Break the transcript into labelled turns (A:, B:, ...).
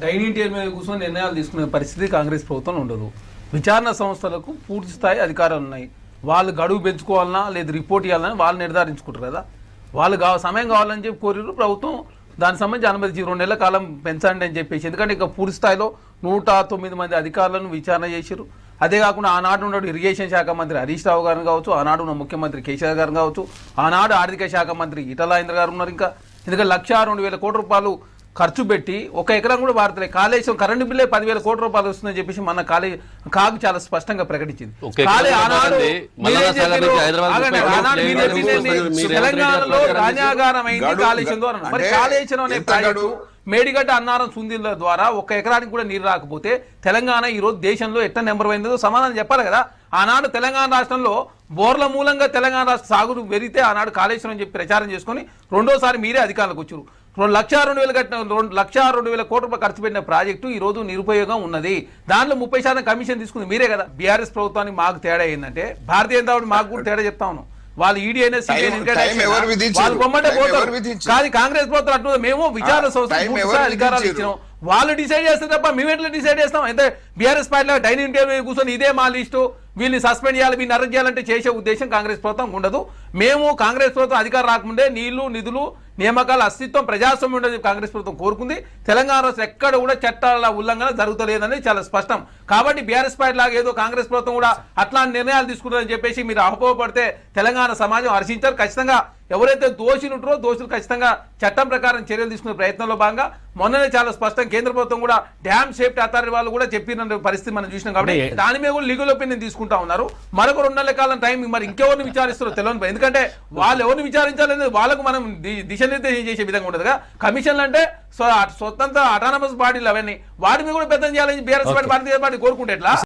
A: Dining table మీద కూర్చొని నిర్ణయాలు తీసుకునే పరిస్థితి కాంగ్రెస్ ప్రభుత్వంలో ఉండదు. విచారణ సంస్థలకు పూర్తి స్థాయి అధికారాలు ఉన్నాయి. వాళ్ళు గడువు పెంచుకోవాలన్నా లేదు రిపోర్ట్ ఇవ్వాలని వాళ్ళు నిర్ధారించుకుంటారు కదా. వాళ్ళు సమయం కావాలని చెప్పి కోరిరు, ప్రభుత్వం దానికి సంబంధించి అనుమతి 2 నెలల కాలం పెంచండి అని చెప్పేసి. ఎందుకంటే ఇక పూర్తి స్థాయిలో 109 మంది అధికారులను విచారణ చేశారు. అదే కాకుండా ఆనాడు ఉన్న ఇరిగేషన్ శాఖ మంత్రి హరీష్ రావు గారిని కావచ్చు, ఆనాడు ఉన్న ముఖ్యమంత్రి కేసీఆర్ గారిని కావచ్చు, ఆనాడు ఆర్థిక శాఖ మంత్రి ఈటల రాజేంద్ర గారు ఉన్నారు. ఇంకా ఎందుకంటే 1,02,000 కోట్ల రూపాయలు ఖర్చు పెట్టి ఒక ఎకరం కూడా వాడతలే. కాళేశ్వరం కరెంటు బిల్లే 10,000 కోట్ల రూపాయలు వస్తుందని చెప్పేసి మన కాగు చాలా స్పష్టంగా ప్రకటించింది. తెలంగాణలో ధాన్యాగారం అయింది కాళేశ్వరం ద్వారా. మరి కాళేశ్వరం అనే ప్రాజెక్టు మేడిగడ్డ అన్నారం సుందిల ద్వారా 1 ఎకరానికి కూడా నీరు రాకపోతే తెలంగాణ ఈ రోజు దేశంలో ఎట్లా నెంబర్ అయిందో సమాధానం చెప్పాలి కదా. ఆనాడు తెలంగాణ రాష్ట్రంలో బోర్ల మూలంగా తెలంగాణ రాష్ట్ర సాగును పెరిగితే ఆనాడు కాళేశ్వరం చెప్పి ప్రచారం చేసుకుని రెండోసారి మీరే అధికారులకు వచ్చారు. 2,02,000 కట్టిన 1,02,000 కోట్ల రూపాయలు ఖర్చు పెట్టిన ప్రాజెక్టు ఈ రోజు నిరుపయోగం ఉన్నది. దాంట్లో 30% కమిషన్ తీసుకుంది మీరే కదా. బీఆర్ఎస్ ప్రభుత్వానికి మాకు తేడా ఏంటంటే భారతీయ జనతా పార్టీ మాకు కూడా తేడా చెప్తా ఉన్నాం. వాళ్ళు ఈడీ అయినా వాళ్ళు బొమ్మంటే పోతారు. కానీ కాంగ్రెస్ ప్రభుత్వం అట్లా మేము విచారణ సంస్థ అధికారాలు ఇచ్చినాం. వాళ్ళు డిసైడ్ చేస్తే తప్ప మేము ఎట్లా డిసైడ్ చేస్తాం? అయితే బీఆర్ఎస్ పార్టీలో డైనింగ్ టేబుల్ కూర్చొని ఇదే మా లిస్టు, వీళ్ళని సస్పెండ్ చేయాలి, వీళ్ళని అరెస్ట్ చేయాలంటే చేసే ఉద్దేశం కాంగ్రెస్ ప్రభుత్వం ఉండదు. మేము కాంగ్రెస్ ప్రభుత్వం అధికారం రాకముందే నీళ్లు నిధులు నియామకాల అస్తిత్వం ప్రజాస్వామ్యం ఉండదు కాంగ్రెస్ ప్రభుత్వం కోరుకుంది. తెలంగాణ రాష్ట్రం ఎక్కడ కూడా చట్టాల ఉల్లంఘన జరుగుతలేదని చాలా స్పష్టం. కాబట్టి బీఆర్ఎస్ పార్టీ లాగా ఏదో కాంగ్రెస్ ప్రభుత్వం కూడా అట్లాంటి నిర్ణయాలు తీసుకుంటారని చెప్పేసి మీరు అపోహపడితే తెలంగాణ సమాజం హర్షించారు. ఖచ్చితంగా ఎవరైతే దోషులు ఉంటారో దోషులు ఖచ్చితంగా చట్టం ప్రకారం చర్యలు తీసుకునే ప్రయత్నంలో భాగంగా మొన్ననే చాలా స్పష్టం కేంద్ర ప్రభుత్వం కూడా డ్యామ్ సేఫ్టీ అథారిటీ వాళ్ళు కూడా చెప్పిన పరిస్థితి మనం చూసినాం. కాబట్టి దాని మీద కూడా లీగల్ ఒపీనియన్ తీసుకుంటా ఉన్నారు. మరొక 2 నెలల కాలం టైం మరి ఇంకెవరిని విచారిస్తారో తెలియని. ఎందుకంటే వాళ్ళు ఎవరిని విచారించాలనేది వాళ్ళకు మనం దిశానిర్దేశం చేసే విధంగా ఉండదుగా. కమిషన్లు అంటే స్వతంత్ర అటానమస్ బాడీలు అవన్నీ వాటి మీద కూడా పెద్దం చేయాలని బీఆర్ఎస్ పార్టీ భారతీయ పార్టీ కోరుకుంటే ఎట్లా?